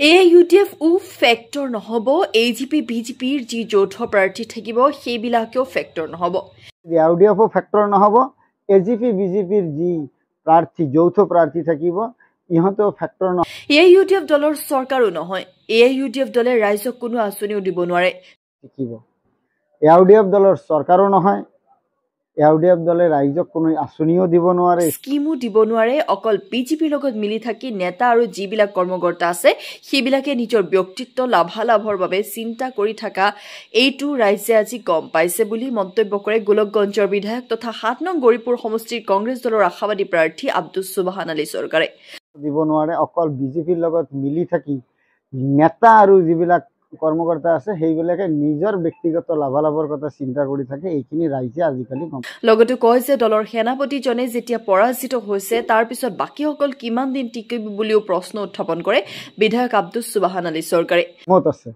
AUDF factor নহব AGP BJPৰ যি যৌথ প্ৰাৰ্থী থাকিব সেইবিলাকেও ফেক্টৰ নহব AUDF ফেক্টৰ নহব AGP BJPৰ যি প্ৰাৰ্থী যৌথ প্ৰাৰ্থী থাকিব ইহঁতেও ফেক্টৰ নহব AUDF দলৰ চৰকাৰো নহয় AUDF দলে ৰাইজক কোনো আঁচনিও দিব নোৱাৰে থাকিব AUDF দলৰ চৰকাৰো নহয় AUDF দলে ৰাইজক কোনো আঁচনিও দিব নোৱাৰে স্কিমো দিব নোৱাৰে অকল বিজেপিৰ লগত মিলি থাকি নেতা আৰু যিবিলাক কৰ্মকৰ্তা আছে সেইবিলাকে নিজৰ ব্যক্তিত্ব লাভালাভৰ বাবে চিন্তা কৰি থকা এইটো ৰাইজে আজি গম পাইছে বুলি মন্তব্য কৰে গোলকগঞ্জৰ বিধায়ক তথা ৭ নং গৰিপুৰ সমষ্টিৰ কংগ্ৰেছ দলৰ আশাবাদী প্ৰাৰ্থী আব্দুছ সুবহান আলী চৰকাৰে দিব নোৱাৰে অকল বিজেপিৰ লগত মিলি থাকি নেতা আৰু যিবিলাক কৰ্মকৰ্তা আছে সেইবিলাকে নিজৰ ব্যক্তিগত লাভালাভৰ কথা চিন্তা কৰি থাকে এইখিনি ৰাইজে আজিকালি গম লগতে কয় যে দলৰ সেনাপতিজনে যেতিয়া পৰাজিত হৈছে তাৰ পিছত বাকীসকল কিমান দিন টিকিব বুলিও প্ৰশ্ন উত্থাপন কৰে বিধায়ক আব্দুছ সুবহান আলী চৰকাৰে মত আছে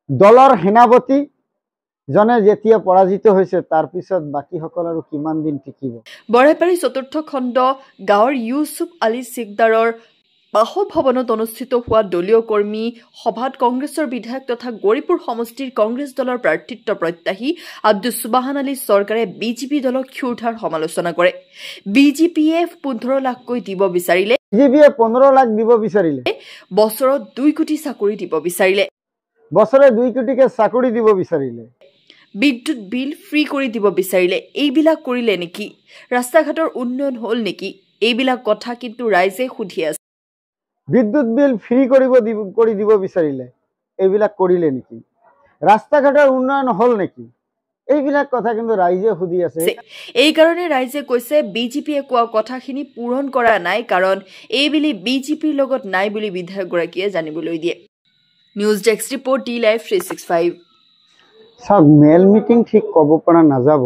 দলৰ সেনাপতি জনে যেতিয়া পৰাজিত হৈছে তাৰ পিছত বাকীসকল আৰু কিমান দিন টিকিব বৰাইপাৰী চতুৰ্থ খণ্ড গাঁৱৰ ইউসুফ আলী সিকদাৰৰ বাসভৱনত অনুষ্ঠিত হোৱা দলীয় কৰ্মী সভাত কংগ্ৰেছৰ বিধায়ক তথা গৰিপুৰ সমষ্টিৰ কংগ্ৰেছ দলৰ প্ৰাৰ্থিত্ব প্ৰত্যাশী আব্দুছ সুবহান আলী চৰকাৰে বিজেপি দলক ক্ষুৰধাৰ সমালোচনা কৰে বিজেপিয়ে 15 লাখকৈ দিব বিচাৰিলে বিজেপিয়ে 15 লাখ দিব বিচাৰিলে বছৰত 2 কোটি চাকৰি দিব বিচাৰিলে বছৰে 2 কোটিকে চাকৰি দিব বিচাৰিলে বিদ্যুৎ বিল ফ্ৰী কৰি দিব বিচাৰিলে এইবিলাক কৰিলে নেকি ৰাস্তা ঘাটৰ উন্নয়ন হল নেকি এইবিলাক কথা কিন্তু ৰাইজে সুধি আছে বিদ্যুৎ বিল ফ্ৰী কৰি দিব বিচাৰিলে এইবিলাক কৰিলে নেকি ৰাস্তা ঘাটৰ উন্নয়ন হল নেকি এইবিলাক কথা কিন্তু ৰাইজে সুধি আছে এই কাৰণে ৰাইজে কৈছে বিজেপিয়ে কোৱা কথাখিনি পূৰণ কৰা নাই কাৰণ এইবিলি বিজেপিৰ লগত নাই বুলি বিধায়ক গৰাকীয়ে জানিবলৈ দিয়ে news desk report D live 365 সব মেল মিটিং ঠিক কব পৰা নাযাব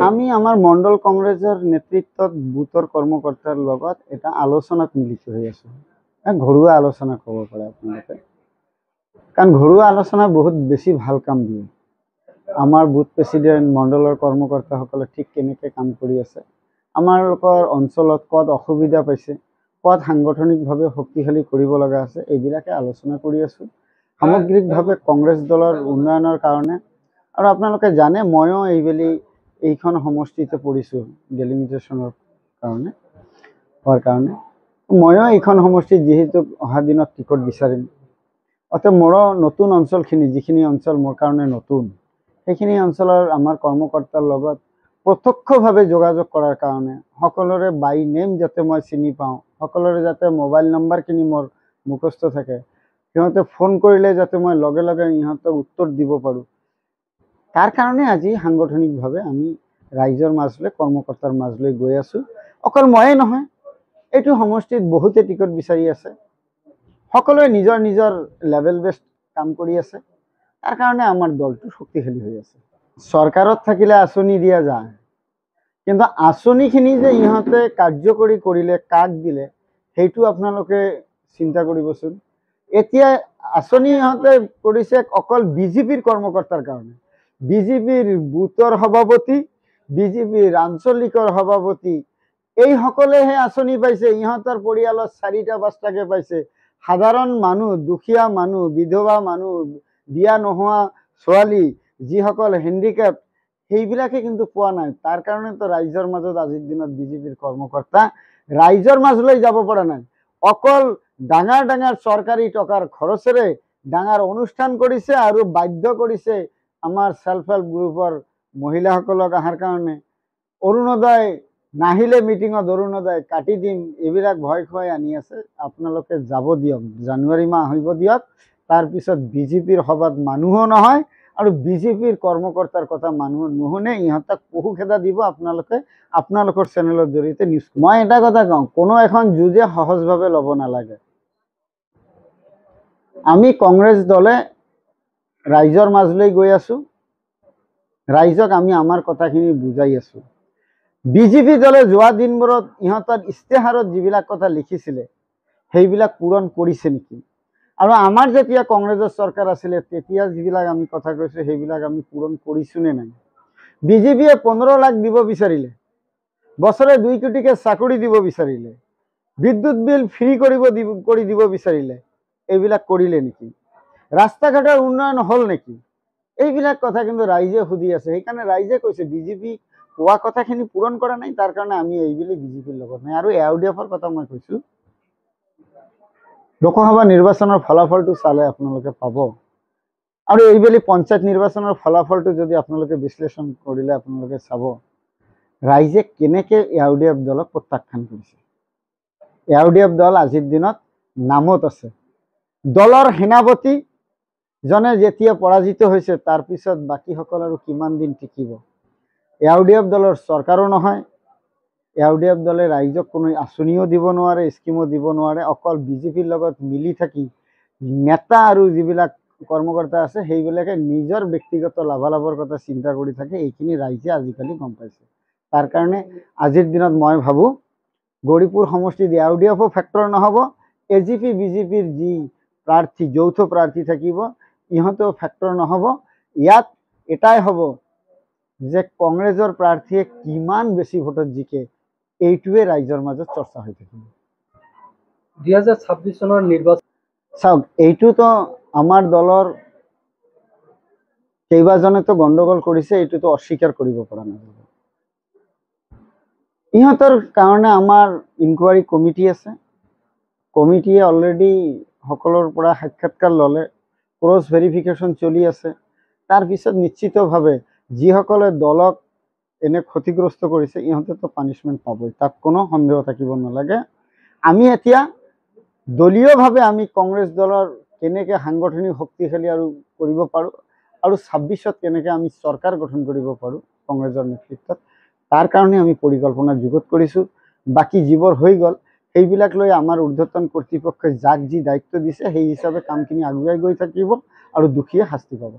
আমি আমাৰ মণ্ডল কংগ্ৰেছৰ নেতৃত্বত বুথৰ কৰ্মকৰ্তাৰ লগত এটা আলোচনাত মিলিত হৈ আছো ঘৰুৱা আলোচনা কব পাৰে আপোনালোকে কাৰণ ঘৰুৱা আলোচনা বহুত বেছি ভাল কাম দিয়ে আমাৰ বুথ প্ৰেসিডেন্ট মণ্ডলৰ কৰ্মকৰ্তাসকলে ঠিক কেনেকৈ কাম কৰি আছে আমাৰ লোকৰ অঞ্চলত কত অসুবিধা পাইছে কত সাংগঠনিকভাৱে শক্তিশালী কৰিব লগা আছে এইবিলাকে আলোচনা কৰি আছো সামগ্ৰিকভাৱে কংগ্ৰেছ দলৰ উন্নয়নৰ কাৰণে আৰু আপোনালোকে জানে ময়ো এইবেলি এইখন সমষ্টিতে পৰিছো ডেলিমিটেশনৰ কাৰণে হোৱাৰ কাৰণে ময়ো এইখন সমষ্টিত যেহেতু অহা দিনত টিকট বিচাৰিম অতে মোৰ নতুন অঞ্চলখিনি যিখিনি অঞ্চল মোৰ কাৰণে নতুন সেইখিনি অঞ্চলৰ আমাৰ কৰ্মকৰ্তাৰ লগত প্ৰত্যক্ষভাৱে যোগাযোগ কৰাৰ কাৰণে সকলোৰে বাই নেম যাতে মই চিনি পাওঁ সকলোৰে যাতে মোবাইল নম্বৰখিনি মোৰ মুখস্থ থাকে সিহঁতে ফোন কৰিলে যাতে মই লগে লগে ইহঁতক উত্তৰ দিব পাৰোঁ তাৰ কাৰণে আজি সাংগঠনিকভাৱে আমি ৰাইজৰ মাজলৈ কৰ্মকৰ্তাৰ মাজলৈ গৈ আছো অকল ময়ে নহয় এইটো সমষ্টিত বহুতে টিকট বিচাৰি আছে সকলোৱে নিজৰ নিজৰ লেভেল বেস্ট কাম কৰি আছে তাৰ কাৰণে আমাৰ দলটো শক্তিশালী হৈ আছে চৰকাৰত থাকিলে আঁচনি দিয়া যায় কিন্তু আঁচনিখিনি যে ইহঁতে কাৰ্যকৰী কৰিলে কাক দিলে সেইটো আপোনালোকে চিন্তা কৰিবচোন এতিয়া আঁচনি ইহঁতে কৰিছে অকল বিজেপিৰ কৰ্মকৰ্তাৰ কাৰণে বিজেপিৰ বুথৰ সভাপতি বিজেপিৰ আঞ্চলিকৰ সভাপতি এই সকলেহে আঁচনি পাইছে ইহঁতৰ পৰিয়ালত 4টা 5টাকে পাইছে সাধাৰণ মানুহ দুখীয়া মানুহ বিধৱা মানুহ বিয়া নোহোৱা ছোৱালী যিসকল হেণ্ডিক্যাপ সেইবিলাকে কিন্তু পোৱা নাই তাৰ কাৰণে তো ৰাইজৰ মাজত আজিৰ দিনত বিজেপিৰ কৰ্মকৰ্তা ৰাইজৰ মাজলৈ যাব পৰা নাই অকল ডাঙৰ ডাঙৰ চৰকাৰী টকাৰ খৰচেৰে ডাঙৰ অনুষ্ঠান কৰিছে আৰু বাধ্য কৰিছে আমাৰ সেলফ হেল্প গ্ৰুপৰ মহিলাসকলক আহাৰ কাৰণে অৰুণোদয় নাহিলে মিটিঙত অৰুণোদয় কাটি দিম এইবিলাক ভয় খুৱাই আনি আছে আপোনালোকে যাব দিয়ক জানুৱাৰী মাহ আহিব দিয়ক তাৰ পিছত বিজেপিৰ সভাত মানুহো নহয় আৰু বিজেপিৰ কৰ্মকৰ্তাৰ কথা মানুহ নুশুনে ইহঁতক পহুখেদা দিব আপোনালোকে আপোনালোকৰ চেনেলৰ জৰিয়তে নিউজ মই এটা কথা কওঁ কোনো এখন যুঁজে সহজভাৱে ল'ব নালাগে আমি কংগ্ৰেছ দলে ৰাইজৰ মাজলৈ গৈ আছো ৰাইজক আমি আমাৰ কথাখিনি বুজাই আছো বিজেপি দলে যোৱা দিনবোৰত ইহঁতৰ ইস্তেহাৰত যিবিলাক কথা লিখিছিলে সেইবিলাক পূৰণ কৰিছে নেকি আৰু আমাৰ যেতিয়া কংগ্ৰেছৰ চৰকাৰ আছিলে তেতিয়া যিবিলাক আমি কথা কৈছো সেইবিলাক আমি পূৰণ কৰিছো নে নাই বিজেপিয়ে 15 লাখ দিব বিচাৰিলে বছৰে 2 কোটিকে চাকৰি দিব বিচাৰিলে বিদ্যুৎ বিল ফ্ৰী কৰি দিব বিচাৰিলে এইবিলাক কৰিলে নেকি, ৰাস্তা ঘাটৰ উন্নয়ন হ'ল নেকি, এইবিলাক কথা কিন্তু ৰাইজে সুধি আছে। সেইকাৰণে ৰাইজে কৈছে বিজেপি কোৱা কথাখিনি পূৰণ কৰা নাই, তাৰ কাৰণে আমি এইবুলি বিজেপিৰ লগত নাই। আৰু AUDFৰ কথা মই কৈছোঁ, লোকসভা নিৰ্বাচনৰ ফলাফলটো চালে আপোনালোকে পাব, আৰু এইবেলি পঞ্চায়ত নিৰ্বাচনৰ ফলাফলটো যদি আপোনালোকে বিশ্লেষণ কৰিলে আপোনালোকে চাব ৰাইজে কেনেকৈ AUDF দলক প্ৰত্যাখ্যান কৰিছে। AUDF দল আজিৰ দিনত নামত আছে। দলৰ সেনাপতি জনে যেতিয়া পৰাজিত হৈছে তাৰপিছত বাকীসকল আৰু কিমান দিন টিকিব। AUDF দলৰ চৰকাৰো নহয়, AUDF দলে ৰাইজক কোনো আঁচনিও দিব নোৱাৰে, স্কিমো দিব নোৱাৰে। অকল বিজেপিৰ লগত মিলি থাকি নেতা আৰু যিবিলাক কৰ্মকৰ্তা আছে সেইবিলাকে নিজৰ ব্যক্তিগত লাভালাভৰ কথা চিন্তা কৰি থাকে। এইখিনি ৰাইজে আজিকালি গম পাইছে। তাৰ কাৰণে আজিৰ দিনত মই ভাবোঁ গৌৰীপুৰ সমষ্টিত AUDFও ফেক্টৰ নহ'ব, AGP বিজেপিৰ যি প্ৰাৰ্থী যৌথ প্ৰাৰ্থী থাকিব ইহঁতেও ফেক্টৰ নহ'ব। ইয়াত এটাই হ'ব যে কংগ্ৰেছৰ প্ৰাৰ্থীয়ে কিমান বেছি ভোটত জিকে, এইটোৱে ৰাইজৰ মাজত চৰ্চা হৈ থাকিব। 2026 চনৰ নিৰ্বাচন চাওক, এইটোতো আমাৰ দলৰ কেইবাজনেতো গণ্ডগোল কৰিছে, এইটোতো অস্বীকাৰ কৰিব পৰা নাযাব। ইহঁতৰ কাৰণে আমাৰ ইনকুৱাৰী কমিটি আছে, কমিটিয়ে অলৰেডি সকলৰ পৰা সাক্ষাৎকাৰ ল'লে, ক্ৰছ ভেৰিফিকেশ্যন চলি আছে। তাৰপিছত নিশ্চিতভাৱে যিসকলে দলক এনে ক্ষতিগ্ৰস্ত কৰিছে ইহঁতেতো পানিছমেণ্ট পাবই, তাত কোনো সন্দেহ থাকিব নালাগে। আমি এতিয়া দলীয়ভাৱে আমি কংগ্ৰেছ দলৰ কেনেকৈ সাংগঠনিক শক্তিশালী আৰু কৰিব পাৰোঁ আৰু 26ত কেনেকৈ আমি চৰকাৰ গঠন কৰিব পাৰোঁ কংগ্ৰেছৰ নেতৃত্বত, তাৰ কাৰণে আমি পৰিকল্পনা যুগুত কৰিছোঁ। বাকী যিবোৰ হৈ গ'ল সেইবিলাক লৈ আমাৰ ঊৰ্ধ্বতন কৰ্তৃপক্ষই যাক যি দায়িত্ব দিছে সেই হিচাপে কামখিনি আগুৱাই গৈ থাকিব আৰু দোষীয়ে শাস্তি পাব।